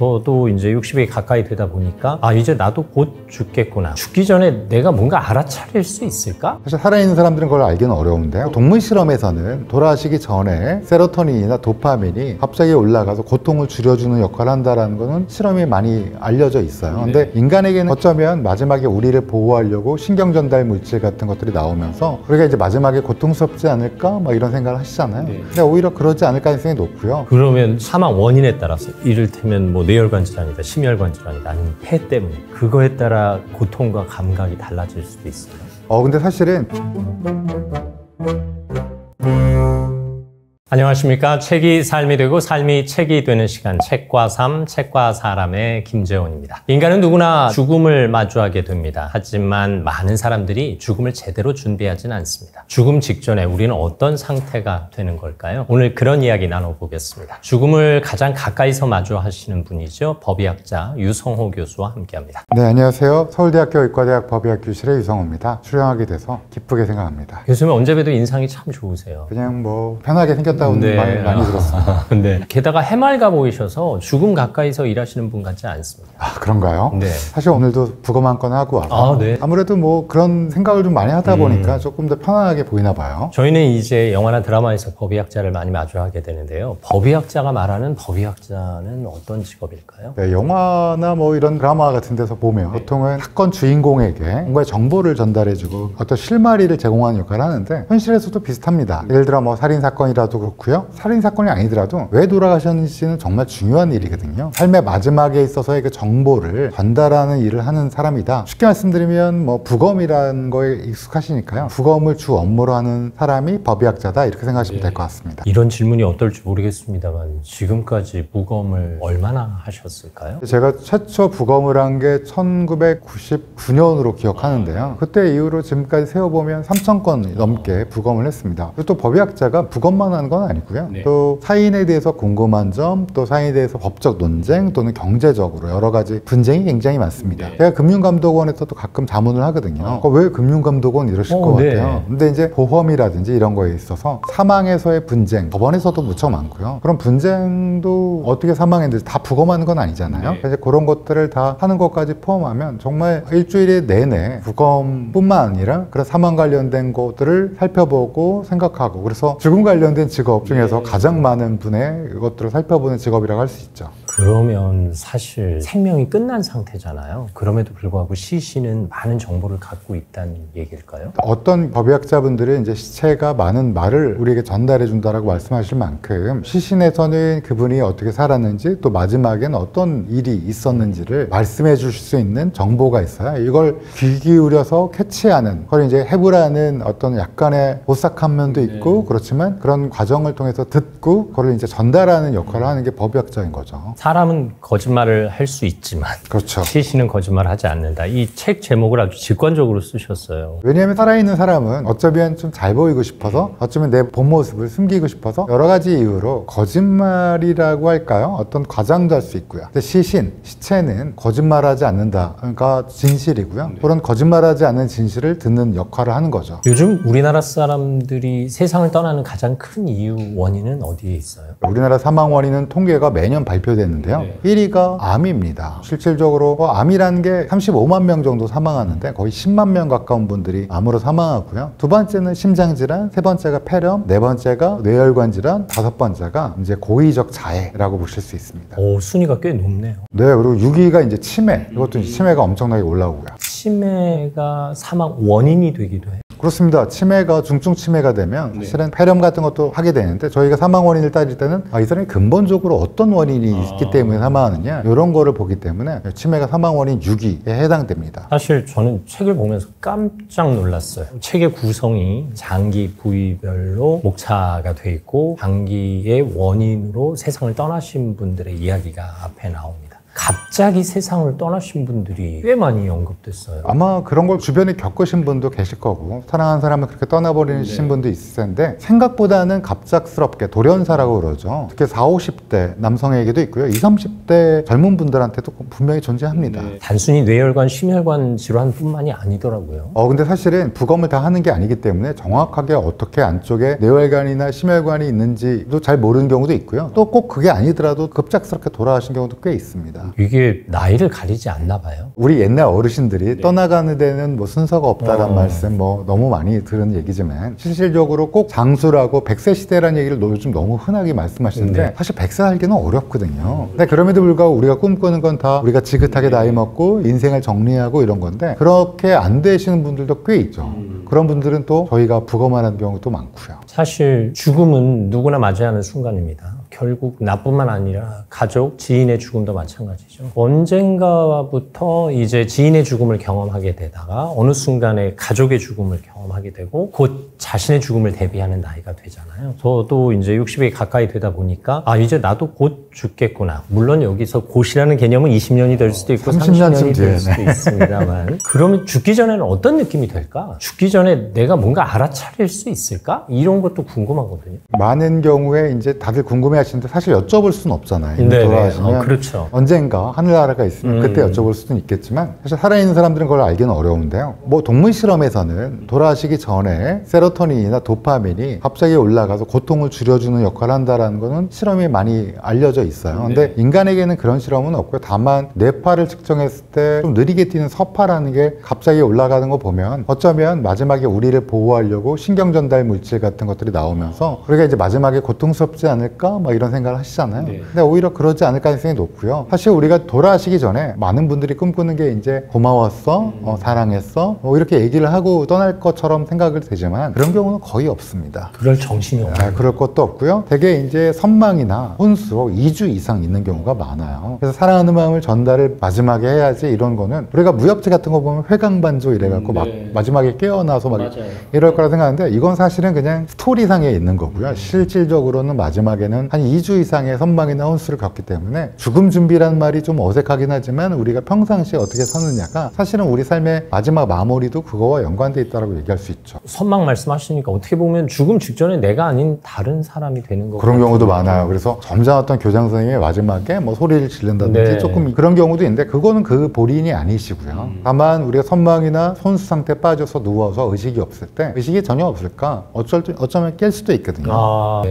저도 이제 60에 가까이 되다 보니까 이제 나도 곧 죽겠구나. 죽기 전에 내가 뭔가 알아차릴 수 있을까? 사실 살아있는 사람들은 그걸 알기는 어려운데요. 동물 실험에서는 돌아가시기 전에 세로토닌이나 도파민이 갑자기 올라가서 고통을 줄여주는 역할을 한다는 거는 실험이 많이 알려져 있어요. 근데 인간에게는 어쩌면 마지막에 우리를 보호하려고 신경 전달 물질 같은 것들이 나오면서 우리가 이제 마지막에 고통스럽지 않을까? 막 이런 생각을 하시잖아요. 근데 오히려 그러지 않을 가능성이 높고요. 그러면 사망 원인에 따라서 이를테면 뭐 뇌혈관 질환이다, 심혈관 질환이다, 아니면 폐 때문에 그거에 따라 고통과 감각이 달라질 수도 있어요. 근데 사실은 안녕하십니까. 책이 삶이 되고 삶이 책이 되는 시간, 책과 삶, 책과 사람의 김재원입니다. 인간은 누구나 죽음을 마주하게 됩니다. 하지만 많은 사람들이 죽음을 제대로 준비하지는 않습니다. 죽음 직전에 우리는 어떤 상태가 되는 걸까요? 오늘 그런 이야기 나눠보겠습니다. 죽음을 가장 가까이서 마주하시는 분이죠. 법의학자 유성호 교수와 함께합니다. 네, 안녕하세요. 서울대학교 의과대학 법의학 교실의 유성호입니다. 출연하게 돼서 기쁘게 생각합니다. 교수님 언제 봬도 인상이 참 좋으세요. 그냥 뭐 편하게 생겼다고 말 많이 들었습니다. 네. 게다가 해맑아 보이셔서 죽음 가까이서 일하시는 분 같지 않습니다. 그런가요? 네. 사실 오늘도 부검 한 건 하고 와서 네. 아무래도 뭐 그런 생각을 좀 많이 하다 보니까 조금 더 편안하게 보이나 봐요. 저희는 이제 영화나 드라마에서 법의학자를 많이 마주하게 되는데요. 법의학자가 말하는 법의학자는 어떤 직업일까요? 네, 영화나 뭐 이런 드라마 같은 데서 보면 보통은 사건 주인공에게 뭔가 정보를 전달해주고 어떤 실마리를 제공하는 역할을 하는데 현실에서도 비슷합니다. 예를 들어 뭐 살인사건이라도 그렇고요. 살인사건이 아니더라도 왜 돌아가셨는지는 정말 중요한 일이거든요. 삶의 마지막에 있어서의 그 정보를 전달하는 일을 하는 사람이다. 쉽게 말씀드리면 뭐 부검이라는 거에 익숙하시니까요. 부검을 주 업무로 하는 사람이 법의학자다 이렇게 생각하시면 될 것 같습니다. 이런 질문이 어떨지 모르겠습니다만 지금까지 부검을 얼마나 하셨을까요? 제가 최초 부검을 한 게 1999년으로 기억하는데요. 그때 이후로 지금까지 세어보면 3,000건 넘게 부검을 했습니다. 그리고 또 법의학자가 부검만 하는 건 아니고요. 또 사인에 대해서 궁금한 점, 또 사인에 대해서 법적 논쟁 또는 경제적으로 여러 가지 분쟁이 굉장히 많습니다. 제가 금융감독원에서도 가끔 자문을 하거든요. 왜 금융감독원 이러실 것 같아요. 근데 이제 보험이라든지 이런 거에 있어서 사망에서의 분쟁, 법원에서도 무척 많고요. 그런 분쟁도 어떻게 사망했는지 다 부검하는 건 아니잖아요. 이제 그런 것들을 다 하는 것까지 포함하면 정말 일주일에 내내 부검뿐만 아니라 그런 사망 관련된 것들을 살펴보고 생각하고 그래서 죽음 관련된 직업 중에서 가장 많은 분의 것들을 살펴보는 직업이라고 할 수 있죠. 그러면 사실 생명이 끝난 상태잖아요. 그럼에도 불구하고 시신은 많은 정보를 갖고 있다는 얘기일까요? 어떤 법의학자분들은 이제 시체가 많은 말을 우리에게 전달해 준다라고 말씀하실 만큼 시신에서는 그분이 어떻게 살았는지 또 마지막엔 어떤 일이 있었는지를 말씀해 주실 수 있는 정보가 있어요. 이걸 귀 기울여서 캐치하는 그걸 이제 해부라는 어떤 약간의 오싹한 면도 있고 그렇지만 그런 과정을 통해서 듣고 그걸 이제 전달하는 역할을 하는 게 법의학자인 거죠. 사람은 거짓말을 할 수 있지만 그렇죠. 시신은 거짓말하지 않는다. 이 책 제목을 아주 직관적으로 쓰셨어요. 왜냐하면 살아있는 사람은 어쩌면 좀 잘 보이고 싶어서 어쩌면 내 본 모습을 숨기고 싶어서 여러 가지 이유로 거짓말이라고 할까요? 어떤 과장도 할 수 있고요. 근데 시체는 거짓말하지 않는다. 그러니까 진실이고요. 그런 거짓말하지 않는 진실을 듣는 역할을 하는 거죠. 요즘 우리나라 사람들이 세상을 떠나는 가장 큰 이유 원인은 어디에 있어요? 우리나라 사망 원인은 통계가 매년 발표되는데요. 1위가 암입니다. 실질적으로 암이라는 게 35만 명 정도 사망하는데 거의 10만 명 가까운 분들이 암으로 사망하고요. 두 번째는 심장질환, 세 번째가 폐렴, 네 번째가 뇌혈관 질환, 다섯 번째가 이제 고의적 자해라고 보실 수 있습니다. 오, 순위가 꽤 높네요. 네, 그리고 6위가 이제 치매. 이것도 이제 치매가 엄청나게 올라오고요. 치매가 사망 원인이 되기도 해요. 그렇습니다. 치매가 중증 치매가 되면 사실은 폐렴 같은 것도 하게 되는데 저희가 사망 원인을 따질 때는 이 사람이 근본적으로 어떤 원인이 있기 때문에 사망하느냐 이런 거를 보기 때문에 치매가 사망 원인 6위에 해당됩니다. 사실 저는 책을 보면서 깜짝 놀랐어요. 책의 구성이 장기 부위별로 목차가 돼 있고 장기의 원인으로 세상을 떠나신 분들의 이야기가 앞에 나옵니다. 갑자기 세상을 떠나신 분들이 꽤 많이 언급됐어요. 아마 그런 걸 주변에 겪으신 분도 계실 거고 사랑하는 사람을 그렇게 떠나버리신 분도 있을 텐데 생각보다는 갑작스럽게 돌연사라고 그러죠. 특히 40, 50대 남성에게도 있고요. 20, 30대 젊은 분들한테도 분명히 존재합니다. 단순히 뇌혈관, 심혈관 질환뿐만이 아니더라고요. 근데 사실은 부검을 다 하는 게 아니기 때문에 정확하게 어떻게 안쪽에 뇌혈관이나 심혈관이 있는지도 잘 모르는 경우도 있고요. 또 꼭 그게 아니더라도 급작스럽게 돌아가신 경우도 꽤 있습니다. 이게 나이를 가리지 않나 봐요. 우리 옛날 어르신들이 떠나가는 데는 뭐 순서가 없다는 말씀 뭐 너무 많이 들은 얘기지만 실질적으로 꼭 장수라고 100세 시대라는 얘기를 요즘 너무 흔하게 말씀하시는데 사실 100세 살기는 어렵거든요. 근데 그럼에도 불구하고 우리가 꿈꾸는 건 다 우리가 지긋하게 나이 먹고 인생을 정리하고 이런 건데 그렇게 안 되시는 분들도 꽤 있죠. 그런 분들은 또 저희가 부검하는 경우도 많고요. 사실 죽음은 누구나 맞이하는 순간입니다. 결국 나뿐만 아니라 가족, 지인의 죽음도 마찬가지죠. 언젠가부터 이제 지인의 죽음을 경험하게 되다가 어느 순간에 가족의 죽음을 경험하게 되고 곧 자신의 죽음을 대비하는 나이가 되잖아요. 저도 이제 60에 가까이 되다 보니까 이제 나도 곧 죽겠구나. 물론 여기서 곧이라는 개념은 20년이 될 수도 있고 30년이 될 수도 있습니다만 그러면 죽기 전에는 어떤 느낌이 될까? 죽기 전에 내가 뭔가 알아차릴 수 있을까? 이런 것도 궁금하거든요. 많은 경우에 이제 다들 궁금해하시는데 사실 여쭤볼 수는 없잖아요. 돌아가시면 그렇죠. 언젠가 하늘나라가 있으면 그때 여쭤볼 수는 있겠지만 사실 살아있는 사람들은 그걸 알기는 어려운데요. 뭐 동물 실험에서는 돌아가시기 전에 세로토닌이나 도파민이 갑자기 올라가서 고통을 줄여주는 역할을 한다는 거는 실험이 많이 알려져 있어요. 근데 인간에게는 그런 실험은 없고요. 다만 뇌파를 측정했을 때 좀 느리게 뛰는 서파라는 게 갑자기 올라가는 거 보면 어쩌면 마지막에 우리를 보호하려고 신경 전달 물질 같은 것들이 나오면서 우리가 이제 마지막에 고통스럽지 않을까 막 이런 생각을 하시잖아요. 근데 오히려 그러지 않을 가능성이 높고요. 사실 우리가 돌아가시기 전에 많은 분들이 꿈꾸는 게 이제 고마웠어, 사랑했어 이렇게 얘기를 하고 떠날 것처럼 생각을 되지만 그런 경우는 거의 없습니다. 그럴 정신이 없어요. 그럴 것도 없고요. 되게 이제 선망이나 혼수로 2주 이상 있는 경우가 많아요. 그래서 사랑하는 마음을 전달을 마지막에 해야지 이런 거는 우리가 무협지 같은 거 보면 회광반조 이래갖고 막 마지막에 깨어나서 막 이럴 거라 생각하는데 이건 사실은 그냥 스토리상에 있는 거고요. 실질적으로는 마지막에는 한 2주 이상의 선망이나 혼수를 겪기 때문에 죽음 준비라는 말이 좀 어색하긴 하지만 우리가 평상시에 어떻게 사느냐가 사실은 우리 삶의 마지막 마무리도 그거와 연관돼 있다고 얘기할 수 있죠. 선망 말씀하시니까 어떻게 보면 죽음 직전에 내가 아닌 다른 사람이 되는 거 그런 경우도 많아요. 그래서 점잖았던 교장 선생님이 마지막에 뭐 소리를 지른다든지 조금 그런 경우도 있는데 그거는 그 본인이 아니시고요. 다만 우리가 선망이나 혼수 상태에 빠져서 누워서 의식이 없을 때 의식이 전혀 없을까 어쩌면 깰 수도 있거든요.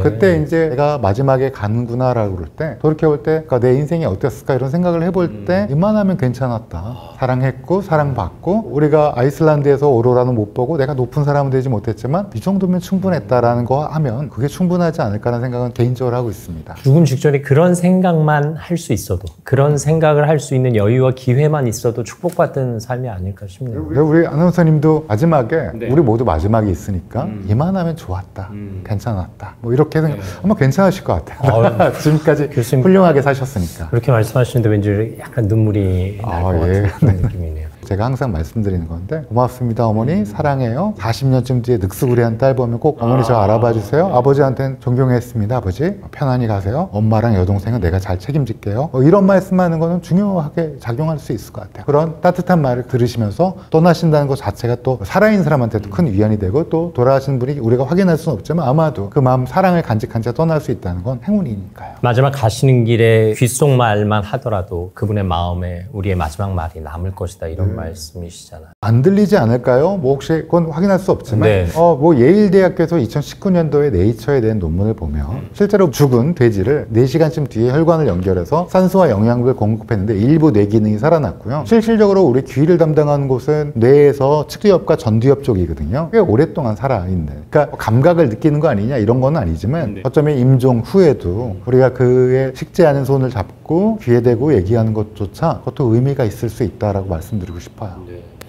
그때 이제 내가 마지막에 가는구나라고 그럴 때 돌이켜볼 때 그러니까 내 인생이 어땠을까 이런 생각을 해볼 때 이만하면 괜찮았다. 사랑했고 사랑받고 우리가 아이슬란드에서 오로라는 못 보고 내가 높은 사람은 되지 못했지만 이 정도면 충분했다라는 거 하면 그게 충분하지 않을까라는 생각은 개인적으로 하고 있습니다. 죽음 직전에 그런 생각만 할 수 있어도 그런 생각을 할 수 있는 여유와 기회만 있어도 축복받은 삶이 아닐까 싶네요. 우리 아나운서님도 마지막에 우리 모두 마지막이 있으니까 이만하면 좋았다. 괜찮았다. 뭐 이렇게 아마 괜찮으실 것 같아요. 지금까지 교수님 훌륭하게 사셨으니까. 그렇게 말씀하시는데 왠지 약간 눈물이 날 것 같은 그런 느낌이네요. 제가 항상 말씀드리는 건데 고맙습니다 어머니 사랑해요 40년쯤 뒤에 늑수구리한 딸 보면 꼭 어머니 저 알아봐 주세요 아버지한테는 존경했습니다 아버지 편안히 가세요 엄마랑 여동생은 내가 잘 책임질게요 이런 말씀하는 거는 중요하게 작용할 수 있을 것 같아요. 그런 따뜻한 말을 들으시면서 떠나신다는 것 자체가 또 살아있는 사람한테도 큰 위안이 되고 또 돌아가신 분이 우리가 확인할 수는 없지만 아마도 그 마음 사랑을 간직한 채 떠날 수 있다는 건 행운이니까요. 마지막 가시는 길에 귓속말만 하더라도 그분의 마음에 우리의 마지막 말이 남을 것이다 이런 말씀이시잖아요. 안 들리지 않을까요? 뭐 혹시 그건 확인할 수 없지만 뭐 예일대학교에서 2019년도에 네이처에 대한 논문을 보면 실제로 죽은 돼지를 4시간쯤 뒤에 혈관을 연결해서 산소와 영양분을 공급했는데 일부 뇌 기능이 살아났고요. 실질적으로 우리 귀를 담당하는 곳은 뇌에서 측두엽과 전두엽 쪽이거든요. 꽤 오랫동안 살아있는 그러니까 감각을 느끼는 거 아니냐 이런 건 아니지만 어쩌면 임종 후에도 우리가 그의 식지 않은 손을 잡고 귀에 대고 얘기하는 것조차 그것도 의미가 있을 수 있다라고 말씀드리고 싶어요.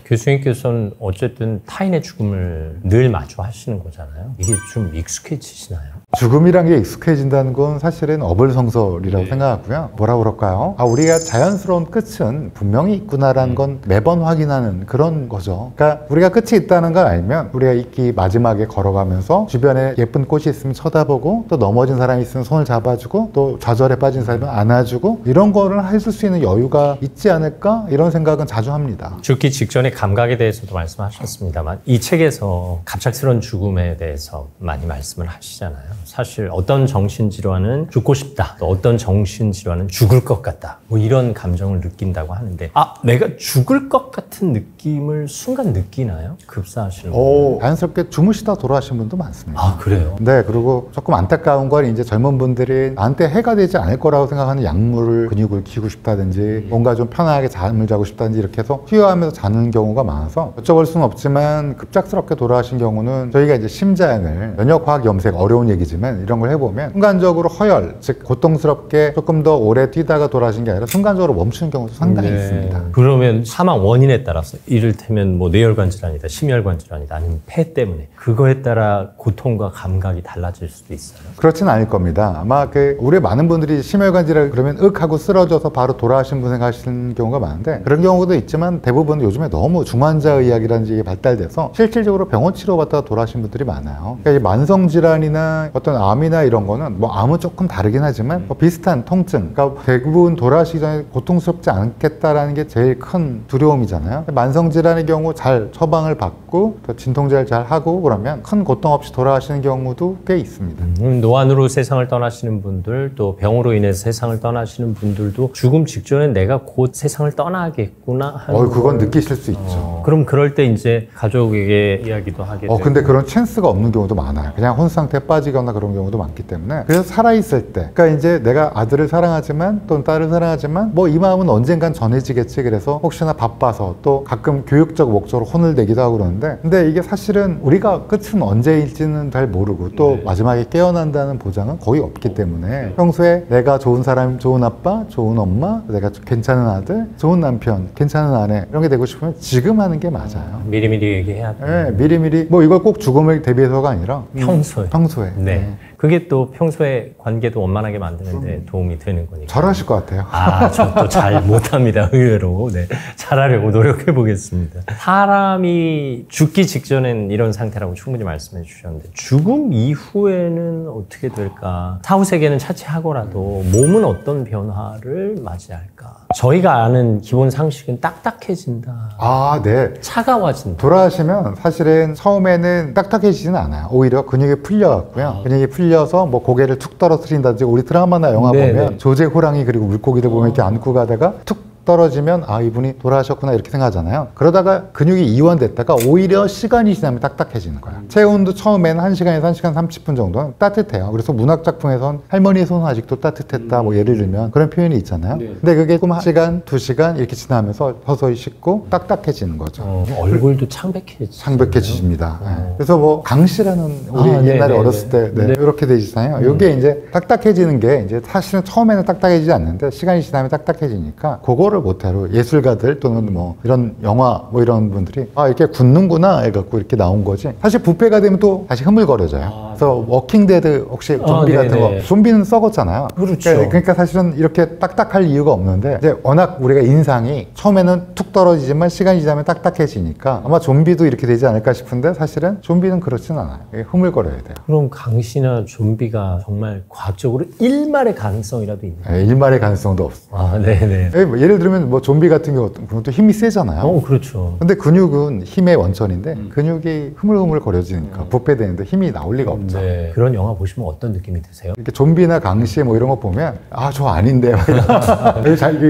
교수님께서는 어쨌든 타인의 죽음을 늘 마주하시는 거잖아요. 이게 좀 익숙해지시나요? 죽음이란 게 익숙해진다는 건 사실은 어불성설이라고 생각하고요. 뭐라 그럴까요? 우리가 자연스러운 끝은 분명히 있구나라는 건 매번 확인하는 그런 거죠. 그러니까 우리가 끝이 있다는 걸 알면 우리가 이 마지막에 걸어가면서 주변에 예쁜 꽃이 있으면 쳐다보고 또 넘어진 사람이 있으면 손을 잡아주고 또 좌절에 빠진 사람은 안아주고 이런 거를 해줄 수 있는 여유가 있지 않을까 이런 생각은 자주 합니다. 죽기 직전의 감각에 대해서도 말씀하셨습니다만 이 책에서 갑작스러운 죽음에 대해서 많이 말씀을 하시잖아요. 사실 어떤 정신질환은 죽고 싶다, 또 어떤 정신질환은 죽을 것 같다, 뭐 이런 감정을 느낀다고 하는데 내가 죽을 것 같은 느낌을 순간 느끼나요? 급사하시는 분들? 자연스럽게 주무시다 돌아가신 분도 많습니다. 그래요? 네, 그리고 조금 안타까운 건 이제 젊은 분들이 나한테 해가 되지 않을 거라고 생각하는 약물을 근육을 키우고 싶다든지 뭔가 좀 편하게 잠을 자고 싶다든지 이렇게 해서 투여하면서 자는 경우가 많아서 여쭤볼 수는 없지만 급작스럽게 돌아가신 경우는 저희가 이제 심장을 면역화학 염색 어려운 얘기지만 이런 걸 해보면 순간적으로 허열, 즉 고통스럽게 조금 더 오래 뛰다가 돌아가신 게 아니라 순간적으로 멈추는 경우도 상당히 있습니다. 그러면 사망 원인에 따라서 이를테면 뭐 뇌혈관 질환이다, 심혈관 질환이다, 아니면 폐 때문에 그거에 따라 고통과 감각이 달라질 수도 있어요? 그렇진 않을 겁니다. 아마 우리 많은 분들이 심혈관 질환 그러면 하고 쓰러져서 바로 돌아가신 분 생각하시는 경우가 많은데 그런 경우도 있지만 대부분 요즘에 너무 중환자 의학이라는 게 발달돼서 실질적으로 병원 치료받다가 돌아가신 분들이 많아요. 그러니까 이 만성 질환이나 어떤 암이나 이런 거는 뭐 암은 조금 다르긴 하지만 뭐 비슷한 통증, 그러니까 대부분 돌아가시기 전에 고통스럽지 않겠다라는 게 제일 큰 두려움이잖아요. 만성 질환의 경우 잘 처방을 받고 또 진통제를 잘 하고 그러면 큰 고통 없이 돌아가시는 경우도 꽤 있습니다. 노안으로 세상을 떠나시는 분들, 또 병으로 인해서 세상을 떠나시는 분들도 죽음 직전에 내가 곧 세상을 떠나겠구나 하는 그건 느끼실 수 있죠. 그럼 그럴 때 이제 가족에게 이야기도 하게 되고. 근데 그런 찬스가 없는 경우도 많아요. 그냥 혼수 상태에 빠지거나 그런 경우도 많기 때문에 그래서 살아있을 때, 그러니까 이제 내가 아들을 사랑하지만 또는 딸을 사랑하지만 뭐 이 마음은 언젠간 전해지겠지. 그래서 혹시나 바빠서 또 가끔 교육적 목적으로 혼을 내기도 하고 그러는데 근데 이게 사실은 우리가 끝은 언제일지는 잘 모르고 또 마지막에 깨어난다는 보장은 거의 없기 때문에 평소에 내가 좋은 사람, 좋은 아빠, 좋은 엄마, 내가 괜찮은 아들, 좋은 남편, 괜찮은 아내 이런 게 되고 싶으면 지금 하는 게 맞아요. 미리미리 얘기해야 돼요. 네, 미리미리 뭐 이걸 꼭 죽음을 대비해서가 아니라 평소에. 네. 그게 또 평소에 관계도 원만하게 만드는데 도움이 되는 거니까. 잘하실 것 같아요. 저 또 잘 못합니다. 의외로. 네, 잘하려고 노력해 보겠습니다. 사람이 죽기 직전엔 이런 상태라고 충분히 말씀해 주셨는데 죽음 이후에는 어떻게 될까? 사후 세계는 차치하고라도 몸은 어떤 변화를 맞이할까? 저희가 아는 기본 상식은 딱딱해진다. 네. 차가워진다. 돌아가시면 사실은 처음에는 딱딱해지지는 않아요. 오히려 근육이 풀려갖고요. 근육이 풀려서 뭐 고개를 툭 떨어뜨린다든지 우리 드라마나 영화 보면 조제 호랑이 그리고 물고기들 보면 이렇게 안고 가다가 툭 떨어지면 이분이 돌아가셨구나 이렇게 생각하잖아요. 그러다가 근육이 이완됐다가 오히려 시간이 지나면 딱딱해지는 거예요. 체온도 처음에는 1시간에서 1시간 30분 정도는 따뜻해요. 그래서 문학작품에선 할머니의 손은 아직도 따뜻했다 뭐 예를 들면 그런 표현이 있잖아요. 근데 그게 조금 1시간, 2시간 이렇게 지나면서 서서히 식고 딱딱해지는 거죠. 얼굴도 창백해집니다. 그래서 뭐 강씨라는 우리 옛날에 어렸을 때 이렇게 되잖아요. 이게 이제 딱딱해지는 게 이제 사실은 처음에는 딱딱해지지 않는데 시간이 지나면 딱딱해지니까 그거를 못하러 예술가들 또는 뭐 이런 영화 뭐 이런 분들이 이렇게 굳는구나 해갖고 이렇게 나온 거지. 사실 부패가 되면 또 다시 흐물거려져요. 그래서 워킹데드 혹시 좀비 같은 거 좀비는 썩었잖아요. 그렇죠. 그러니까 사실은 이렇게 딱딱할 이유가 없는데 이제 워낙 우리가 인상이 처음에는 툭 떨어지지만 시간이 지나면 딱딱해지니까 아마 좀비도 이렇게 되지 않을까 싶은데 사실은 좀비는 그렇진 않아요. 흐물거려야 돼요. 그럼 강씨나 좀비가 정말 과학적으로 일말의 가능성이라도 있나요? 일말의 가능성도 없어요. 네네. 예를 들면 뭐 좀비 같은 경우 그건 또 힘이 세잖아요. 그렇죠. 근데 근육은 힘의 원천인데 근육이 흐물흐물거려지니까 부패되는데 힘이 나올 리가 없죠. 그런 영화 보시면 어떤 느낌이 드세요? 이렇게 좀비나 강시 뭐 이런 거 보면 저 아닌데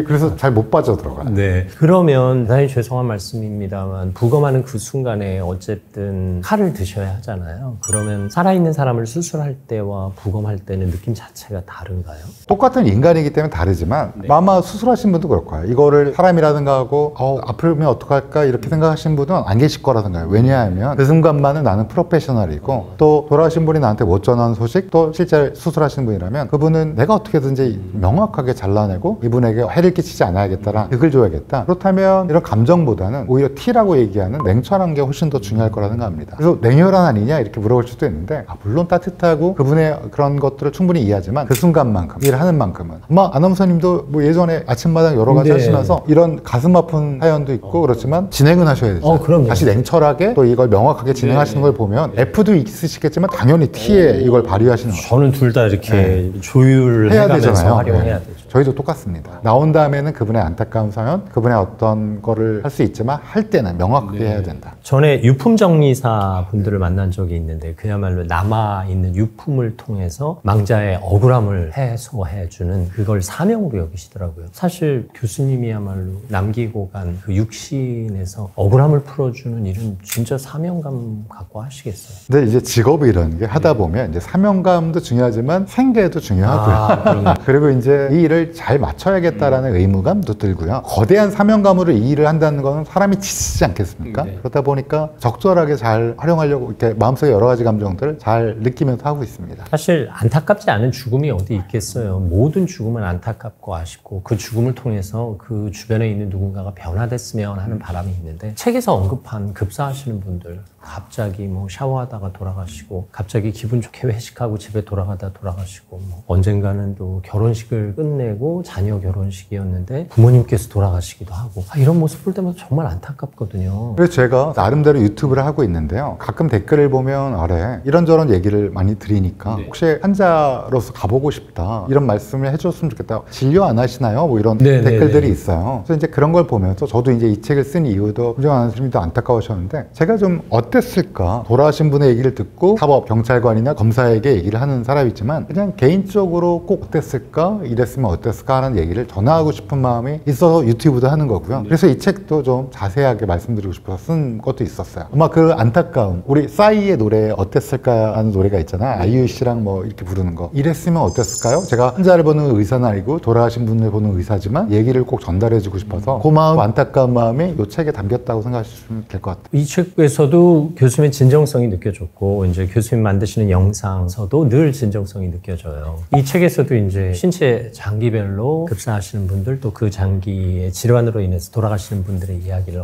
그래서 잘 못 빠져들어가요. 그러면 대단히 죄송한 말씀입니다만 부검하는 그 순간에 어쨌든 칼을 드셔야 하잖아요. 그러면 살아있는 사람을 수술할 때와 부검할 때는 느낌 자체가 다른가요? 똑같은 인간이기 때문에 다르지만 아마 수술하신 분도 그럴 거예요. 이거를 사람이라든가 하고 아프면 어떡할까 이렇게 생각하시는 분은 안 계실 거라 생각해요. 왜냐하면 그 순간만은 나는 프로페셔널이고 또 돌아가신 분이 나한테 못 전한 소식, 또 실제 수술하신 분이라면 그분은 내가 어떻게든지 명확하게 잘라내고 이분에게 해를 끼치지 않아야겠다라 득을 줘야겠다. 그렇다면 이런 감정보다는 오히려 T라고 얘기하는 냉철한 게 훨씬 더 중요할 거라 생각합니다. 그래서 냉혈한 아니냐 이렇게 물어볼 수도 있는데 물론 따뜻하고 그분의 그런 것들을 충분히 이해하지만 그 순간만큼 일을 하는 만큼은 아마 아나운서님도 뭐 예전에 아침마당 여러 가지 하시면서 이런 가슴 아픈 사연도 있고 그렇지만 진행은 하셔야 되죠. 다시 냉철하게 또 이걸 명확하게 진행하시는 걸 보면 F도 있으시겠지만 당연히 T에 이걸 발휘하시는 거죠. 저는 둘 다 이렇게 조율해가면서 활용해야 되죠. 저희도 똑같습니다. 나온 다음에는 그분의 안타까운 사연, 그분의 어떤 거를 할 수 있지만 할 때는 명확하게 해야 된다. 전에 유품 정리사 분들을 만난 적이 있는데 그야말로 남아있는 유품을 통해서 망자의 억울함을 해소해주는 그걸 사명으로 여기시더라고요. 사실 교수님이야말로 남기고 간 그 육신에서 억울함을 풀어주는 일은 진짜 사명감 갖고 하시겠어요. 근데 이제 직업이라는 게 하다 보면 이제 사명감도 중요하지만 생계도 중요하고요. 그리고 이제 이 일을 잘 맞춰야겠다라는 의무감도 들고요. 거대한 사명감으로 이 일을 한다는 건 사람이 지치지 않겠습니까? 그러다 보니까 적절하게 잘 활용하려고 이렇게 마음속에 여러 가지 감정들을 잘 느끼면서 하고 있습니다. 사실 안타깝지 않은 죽음이 어디 있겠어요. 모든 죽음은 안타깝고 아쉽고 그 죽음을 통해서 그 주변에 있는 누군가가 변화됐으면 하는 바람이 있는데 책에서 언급한 급사하시는 분들 갑자기 뭐 샤워하다가 돌아가시고 갑자기 기분 좋게 회식하고 집에 돌아가다 돌아가시고 뭐 언젠가는 또 결혼식을 끝내고 자녀 결혼식이었는데 부모님께서 돌아가시기도 하고 이런 모습 볼 때마다 정말 안타깝거든요. 그래서 제가 나름대로 유튜브를 하고 있는데요. 가끔 댓글을 보면 아래 이런저런 얘기를 많이 드리니까 혹시 환자로서 가보고 싶다 이런 말씀을 해줬으면 좋겠다. 진료 안 하시나요? 뭐 이런 댓글들이 있어요. 그래서 이제 그런 걸 보면서 저도 이제 이 책을 쓴 이유도 김정환 선생님도 안타까우셨는데 제가 좀 어땠을까? 돌아가신 분의 얘기를 듣고 사법, 경찰관이나 검사에게 얘기를 하는 사람이지만 그냥 개인적으로 꼭 어땠을까? 이랬으면 어땠을까? 하는 얘기를 전하고 싶은 마음이 있어서 유튜브도 하는 거고요. 그래서 이 책도 좀 자세하게 말씀드리고 싶어서 쓴 것도 있었어요. 아마 그 안타까움, 우리 싸이의 노래 어땠을까? 하는 노래가 있잖아요. 아이유 씨랑 뭐 이렇게 부르는 거. 이랬으면 어땠을까요? 제가 환자를 보는 의사는 아니고 돌아가신 분을 보는 의사지만 얘기를 꼭 전달해주고 싶어서 그 마음, 안타까운 마음이 이 책에 담겼다고 생각하시면 될 것 같아요. 이 책에서도 교수님의 진정성이 느껴졌고 이제 교수님 만드시는 영상서도 늘 진정성이 느껴져요. 이 책에서도 이제 신체 장기별로 급사하시는 분들 또 그 장기의 질환으로 인해서 돌아가시는 분들의 이야기를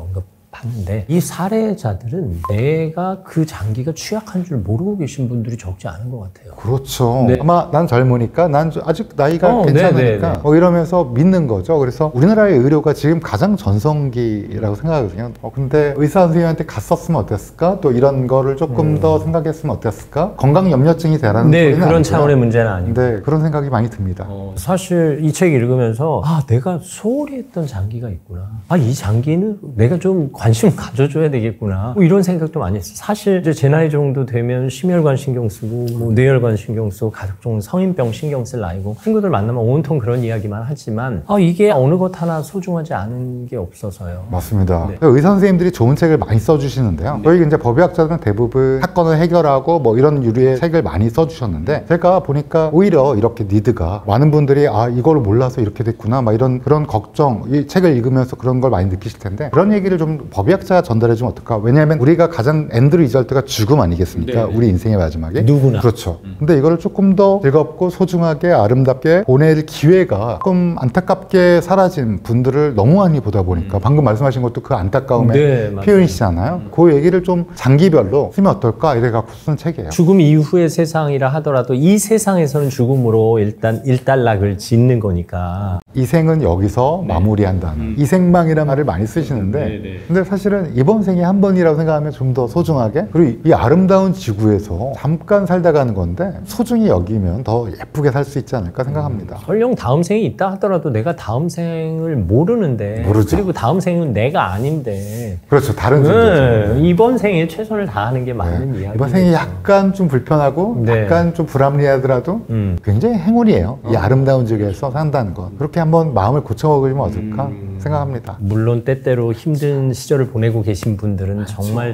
봤는데 이 사례자들은 내가 그 장기가 취약한 줄 모르고 계신 분들이 적지 않은 것 같아요. 그렇죠. 아마 난 젊으니까 난 아직 나이가 괜찮으니까 이러면서 믿는 거죠. 그래서 우리나라의 의료가 지금 가장 전성기라고 생각하거든요. 근데 의사 선생님한테 갔었으면 어땠을까? 또 이런 거를 조금 더 생각했으면 어땠을까? 건강염려증이 되라는 소리는 그런 아니고요. 차원의 문제는 아니고. 네, 그런 생각이 많이 듭니다. 사실 이 책 읽으면서 내가 소홀히 했던 장기가 있구나. 이 장기는 내가 좀 관심 가져줘야 되겠구나. 뭐 이런 생각도 많이 했어요. 사실 이제 제 나이 정도 되면 심혈관 신경 쓰고 뭐 뇌혈관 신경 쓰고 각종 성인병 신경 쓸 나이고 친구들 만나면 온통 그런 이야기만 하지만 이게 어느 것 하나 소중하지 않은 게 없어서요. 맞습니다. 의사 선생님들이 좋은 책을 많이 써주시는데요. 저희 이제 법의학자들은 대부분 사건을 해결하고 뭐 이런 유류의 책을 많이 써주셨는데 제가 보니까 오히려 이렇게 니드가 많은 분들이 이걸 몰라서 이렇게 됐구나 막 이런 그런 걱정 이 책을 읽으면서 그런 걸 많이 느끼실 텐데 그런 얘기를 좀 법의학자가 전달해주면 어떨까? 왜냐하면 우리가 가장 엔드 리절트가 죽음 아니겠습니까? 우리 인생의 마지막에. 누구나. 그렇죠. 근데 이거를 조금 더 즐겁고 소중하게 아름답게 보낼 기회가 조금 안타깝게 사라진 분들을 너무 많이 보다 보니까 방금 말씀하신 것도 그 안타까움의 표현이시잖아요. 그 얘기를 좀 장기별로 쓰면 어떨까? 이래갖고 쓴 책이에요. 죽음 이후의 세상이라 하더라도 이 세상에서는 죽음으로 일단 일단락을 짓는 거니까. 이 생은 여기서 마무리한다는 이생망이라는 말을 많이 쓰시는데 근데 사실은 이번 생이 한 번이라고 생각하면 좀 더 소중하게 그리고 이 아름다운 지구에서 잠깐 살다 가는 건데 소중히 여기면 더 예쁘게 살 수 있지 않을까 생각합니다. 설령 다음 생이 있다 하더라도 내가 다음 생을 모르는데 모르죠. 그리고 다음 생은 내가 아닌데 그렇죠. 다른 존재죠. 이번 생에 최선을 다하는 게 맞는 이야기죠. 이번 생이 약간 좀 불편하고 약간 좀 불합리하더라도 굉장히 행운이에요. 이 아름다운 지구에서 산다는 것. 그렇게 한번 마음을 고쳐먹으면 어떨까 생각합니다. 물론 때때로 힘든 시절을 보내고 계신 분들은 정말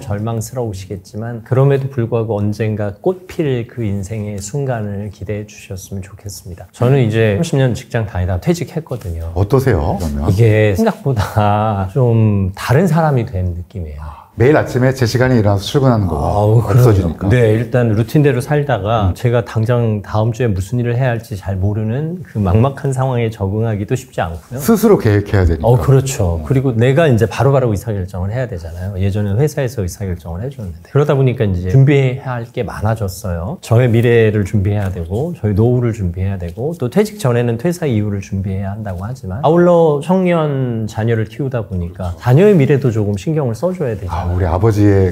절망스러우시겠지만 그럼에도 불구하고 언젠가 꽃필 그 인생의 순간을 기대해 주셨으면 좋겠습니다. 저는 이제 30년 직장 다니다 퇴직했거든요. 어떠세요? 그러면? 이게 생각보다 좀 다른 사람이 된 느낌이에요. 매일 아침에 제 시간에 일어나서 출근하는 거가 없어지니까. 네, 일단 루틴대로 살다가 제가 당장 다음 주에 무슨 일을 해야 할지 잘 모르는 그 막막한 상황에 적응하기도 쉽지 않고요. 스스로 계획해야 되니까. 그렇죠. 그리고 내가 이제 바로바로 의사결정을 해야 되잖아요. 예전에 회사에서 의사결정을 해줬는데. 그러다 보니까 이제 준비해야 할 게 많아졌어요. 저의 미래를 준비해야 되고, 저희 노후를 준비해야 되고, 또 퇴직 전에는 퇴사 이후를 준비해야 한다고 하지만, 아울러 청년 자녀를 키우다 보니까 자녀의 미래도 조금 신경을 써줘야 되잖아요. 우리 아버지의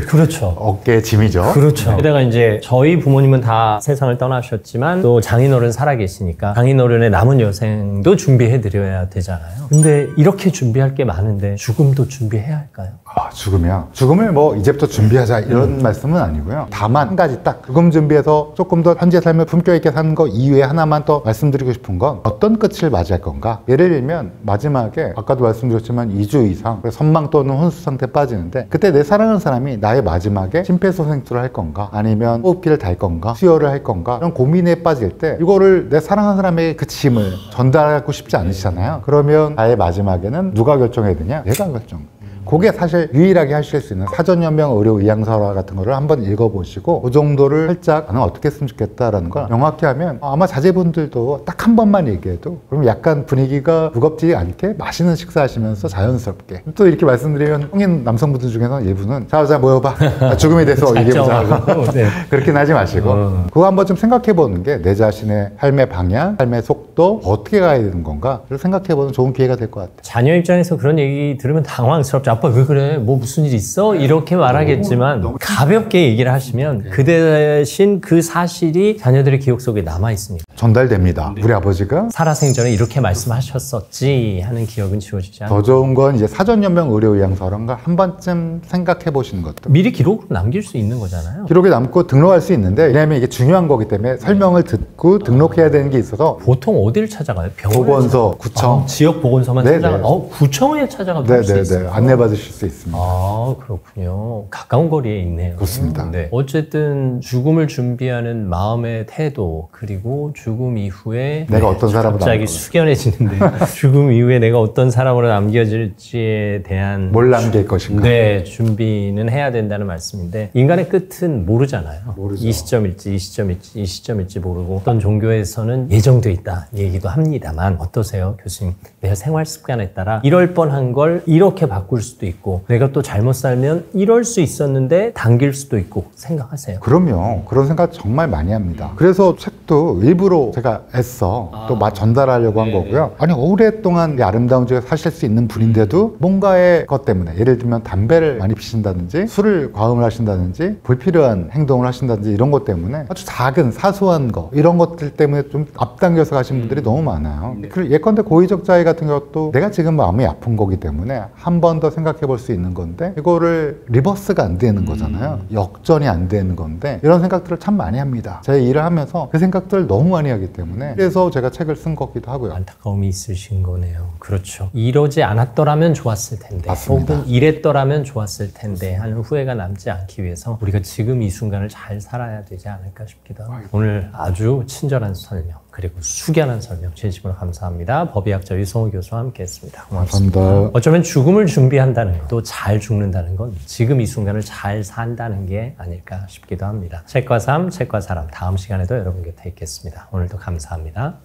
그렇죠. 어깨의 짐이죠. 그렇죠. 게다가 이제 저희 부모님은 다 세상을 떠나셨지만 또 장인어른 살아계시니까 장인어른의 남은 여생도 준비해드려야 되잖아요. 근데 이렇게 준비할 게 많은데 죽음도 준비해야 할까요? 죽음이요? 죽음을 뭐 이제부터 준비하자 이런 말씀은 아니고요. 다만 한 가지 딱 죽음 준비해서 조금 더 현재 삶을 품격 있게 사는 거 이외에 하나만 더 말씀드리고 싶은 건 어떤 끝을 맞이할 건가? 예를 들면 마지막에 아까도 말씀드렸지만 2주 이상 선망 또는 혼수 상태에 빠지는데 그때 내 사랑하는 사람이 나의 마지막에 심폐소생술을 할 건가? 아니면 호흡기를 달 건가? 수혈을 할 건가? 이런 고민에 빠질 때 이거를 내 사랑하는 사람에게 그 짐을 전달하고 싶지 않으시잖아요. 그러면 나의 마지막에는 누가 결정해야 되냐? 내가 결정. 그게 사실 유일하게 하실 수 있는 사전연명 의료 의향서라 같은 거를 한번 읽어보시고 그 정도를 살짝 나는 어떻게 했으면 좋겠다라는 걸 명확히 하면 아마 자제분들도 딱 한 번만 얘기해도 그럼 약간 분위기가 무겁지 않게 맛있는 식사하시면서 자연스럽게 또 이렇게 말씀드리면 성인 남성분들 중에서 일부는 자 모여봐 죽음에 대해서 얘기해보자 하고 네. 그렇게는 하지 마시고 그거 한번 좀 생각해보는 게 내 자신의 삶의 방향, 삶의 속도 어떻게 가야 되는 건가를 생각해보는 좋은 기회가 될 것 같아요. 자녀 입장에서 그런 얘기 들으면 당황스럽죠. 아빠 왜 그래? 뭐 무슨 일 있어? 이렇게 말하겠지만 가볍게 얘기를 하시면 그 대신 그 사실이 자녀들의 기억 속에 남아있습니다. 전달됩니다. 우리 아버지가 살아생전에 이렇게 말씀하셨었지 하는 기억은 지워지지 않아요. 더 좋은 건 이제 사전연명 의료의향서란 걸 한 번쯤 생각해 보시는 것도 미리 기록으로 남길 수 있는 거잖아요. 기록에 남고 등록할 수 있는데 왜냐하면 이게 중요한 거기 때문에 설명을 듣고 등록해야 되는 게 있어서 보통 어디를 찾아가요? 보건소, 구청 지역 보건소만 찾아가요? 구청에 찾아가면 볼 수 있어요? 안내받으실 수 있습니다. 그렇군요. 가까운 거리에 있네요. 그렇습니다. 네. 어쨌든 죽음을 준비하는 마음의 태도 그리고 죽음 이후에 내가 어떤 사람으로 갑자기 숙연해지는데 죽음 이후에 내가 어떤 사람으로 남겨질지에 대한 뭘 남길 것인가? 네, 준비는 해야 된다는 말씀인데 인간의 끝은 모르잖아요. 모르죠. 이 시점일지 이 시점일지 이 시점일지 모르고 어떤 종교에서는 예정돼 있다 얘기도 합니다만 어떠세요, 교수님? 내 생활 습관에 따라 이럴 뻔한 걸 이렇게 바꿀 수도 있고 내가 또 잘못 살면 이럴 수 있었는데 당길 수도 있고 생각하세요? 그럼요. 그런 생각 정말 많이 합니다. 그래서 책도 일부러 제가 애써 또 전달하려고 한 거고요. 아니 오랫동안 이 아름다운 지역에 사실 수 있는 분인데도 뭔가의 것 때문에 예를 들면 담배를 많이 피신다든지 술을 과음을 하신다든지 불필요한 행동을 하신다든지 이런 것 때문에 아주 작은 사소한 거 이런 것들 때문에 좀 앞당겨서 가신 분들이 너무 많아요. 예컨대 고의적 자해 같은 것도 내가 지금 마음이 아픈 거기 때문에 한 번 더 생각해 볼 수 있는 건데 이거를 리버스가 안 되는 거잖아요. 역전이 안 되는 건데 이런 생각들을 참 많이 합니다. 제 일을 하면서 그 생각들을 너무 많이 하기 때문에 그래서 제가 책을 쓴 거기도 하고요. 안타까움이 있으신 거네요. 그렇죠. 이러지 않았더라면 좋았을 텐데 맞습니다. 혹은 이랬더라면 좋았을 텐데 하는 후회가 남지 않기 위해서 우리가 지금 이 순간을 잘 살아야 되지 않을까 싶기도 합니다. 오늘 아주 친절한 설명 그리고 숙연한 설명 진심으로 감사합니다. 법의학자 유성우 교수와 함께했습니다. 고맙습니다. 감사합니다. 어쩌면 죽음을 준비한다는 것, 또 잘 죽는다는 건 지금 이 순간을 잘 산다는 게 아닐까 싶기도 합니다. 책과 삶, 책과 사람 다음 시간에도 여러분 곁에 있겠습니다. 오늘도 감사합니다.